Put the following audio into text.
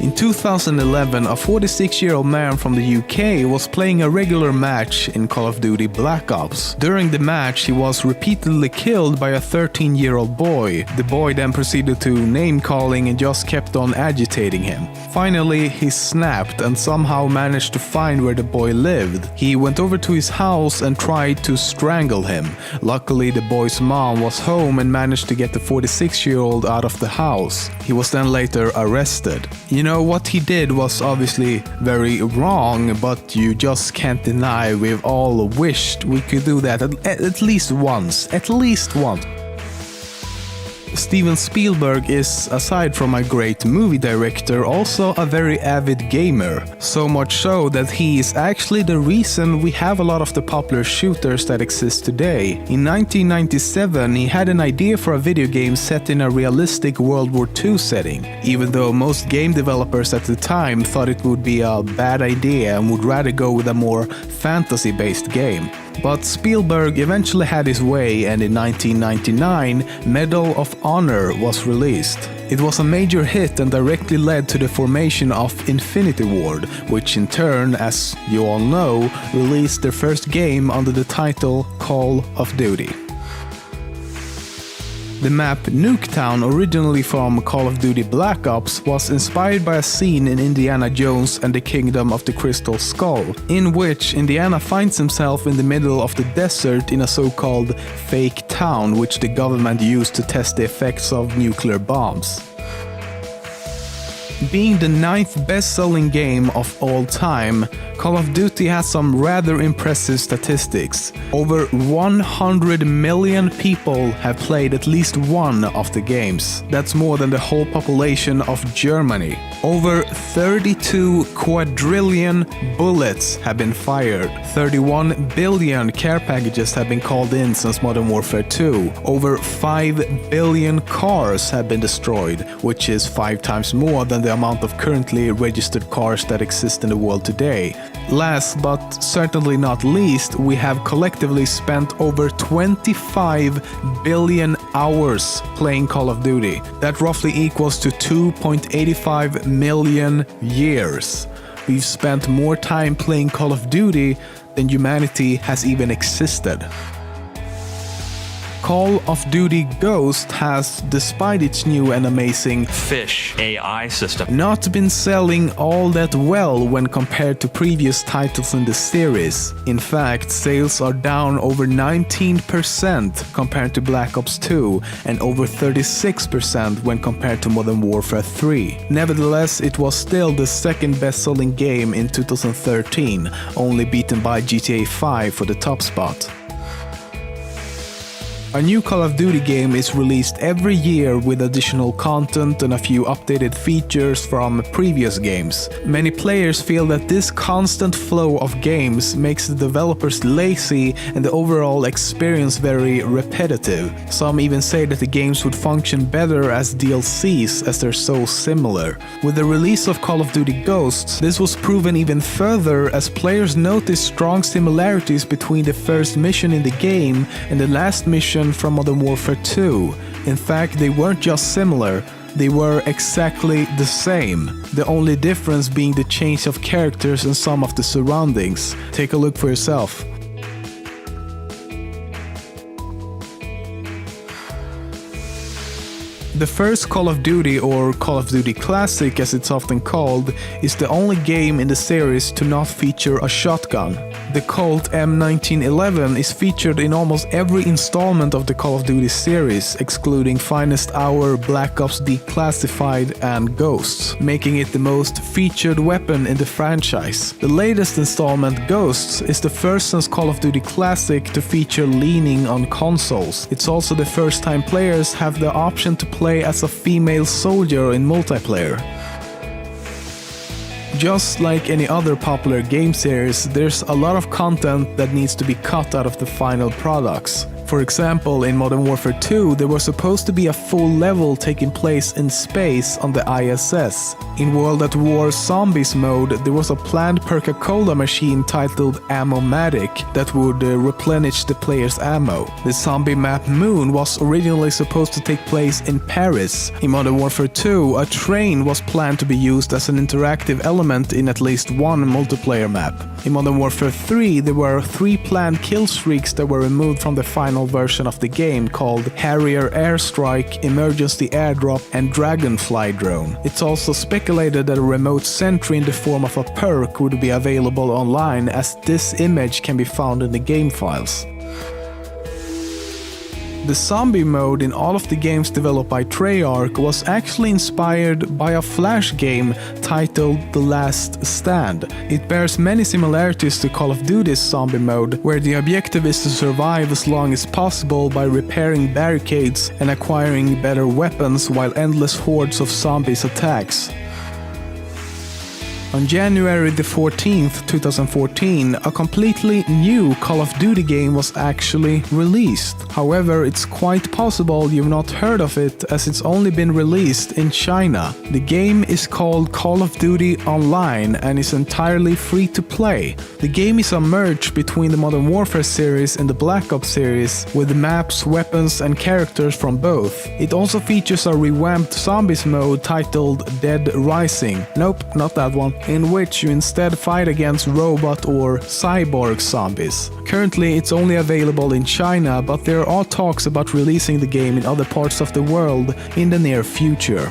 In 2011, a 46-year-old man from the UK was playing a regular match in Call of Duty Black Ops. During the match, he was repeatedly killed by a 13-year-old boy. The boy then proceeded to name-calling and just kept on agitating him. Finally, he snapped and somehow managed to find where the boy lived. He went over to his house and tried to strangle him. Luckily, the boy's mom was home and managed to get the 46-year-old out of the house. He was then later arrested. You know, what he did was obviously very wrong, but you just can't deny we've all wished we could do that at least once. At least once. Steven Spielberg is, aside from a great movie director, also a very avid gamer. So much so that he is actually the reason we have a lot of the popular shooters that exist today. In 1997, he had an idea for a video game set in a realistic World War II setting, even though most game developers at the time thought it would be a bad idea and would rather go with a more fantasy-based game. But Spielberg eventually had his way, and in 1999, Medal of Honor was released. It was a major hit and directly led to the formation of Infinity Ward, which in turn, as you all know, released their first game under the title Call of Duty. The map Nuketown, originally from Call of Duty Black Ops, was inspired by a scene in Indiana Jones and the Kingdom of the Crystal Skull, in which Indiana finds himself in the middle of the desert in a so-called fake town which the government used to test the effects of nuclear bombs. Being the 9th best-selling game of all time, Call of Duty has some rather impressive statistics. Over 100 million people have played at least one of the games. That's more than the whole population of Germany. Over 32 quadrillion bullets have been fired. 31 billion care packages have been called in since Modern Warfare 2. Over 5 billion cars have been destroyed, which is 5 times more than the amount of currently registered cars that exist in the world today. Last but certainly not least, we have collectively spent over 25 billion hours playing Call of Duty. That roughly equals to 2.85 million years. We've spent more time playing Call of Duty than humanity has even existed. Call of Duty Ghost has, despite its new and amazing Fish AI system, not been selling all that well when compared to previous titles in the series. In fact, sales are down over 19% compared to Black Ops 2 and over 36% when compared to Modern Warfare 3. Nevertheless, it was still the second best-selling game in 2013, only beaten by GTA 5 for the top spot. A new Call of Duty game is released every year with additional content and a few updated features from previous games. Many players feel that this constant flow of games makes the developers lazy and the overall experience very repetitive. Some even say that the games would function better as DLCs as they're so similar. With the release of Call of Duty Ghosts, this was proven even further as players noticed strong similarities between the first mission in the game and the last mission from Modern Warfare 2. In fact, they weren't just similar, they were exactly the same. The only difference being the change of characters and some of the surroundings. Take a look for yourself. The first Call of Duty, or Call of Duty Classic as it's often called, is the only game in the series to not feature a shotgun. The Colt M1911 is featured in almost every installment of the Call of Duty series, excluding Finest Hour, Black Ops Declassified and Ghosts, making it the most featured weapon in the franchise. The latest installment, Ghosts, is the first since Call of Duty Classic to feature leaning on consoles. It's also the first time players have the option to play as a female soldier in multiplayer. Just like any other popular game series, there's a lot of content that needs to be cut out of the final products. For example, in Modern Warfare 2, there was supposed to be a full level taking place in space on the ISS. In World at War Zombies mode, there was a planned Perca-Cola machine titled Ammo-Matic that would replenish the player's ammo. The zombie map Moon was originally supposed to take place in Paris. In Modern Warfare 2, a train was planned to be used as an interactive element in at least one multiplayer map. In Modern Warfare 3, there were 3 planned kill streaks that were removed from the final version of the game called Harrier Airstrike, Emergency Airdrop, and Dragonfly Drone. It's also speculated that a remote sentry in the form of a perk would be available online, as this image can be found in the game files. The zombie mode in all of the games developed by Treyarch was actually inspired by a Flash game titled The Last Stand. It bears many similarities to Call of Duty's zombie mode, where the objective is to survive as long as possible by repairing barricades and acquiring better weapons while endless hordes of zombies attacks. On January the 14th, 2014, a completely new Call of Duty game was actually released. However, it's quite possible you've not heard of it, as it's only been released in China. The game is called Call of Duty Online and is entirely free to play. The game is a merge between the Modern Warfare series and the Black Ops series, with maps, weapons and characters from both. It also features a revamped zombies mode titled Dead Rising. Nope, not that one. In which you instead fight against robot or cyborg zombies. Currently it's only available in China, but there are talks about releasing the game in other parts of the world in the near future.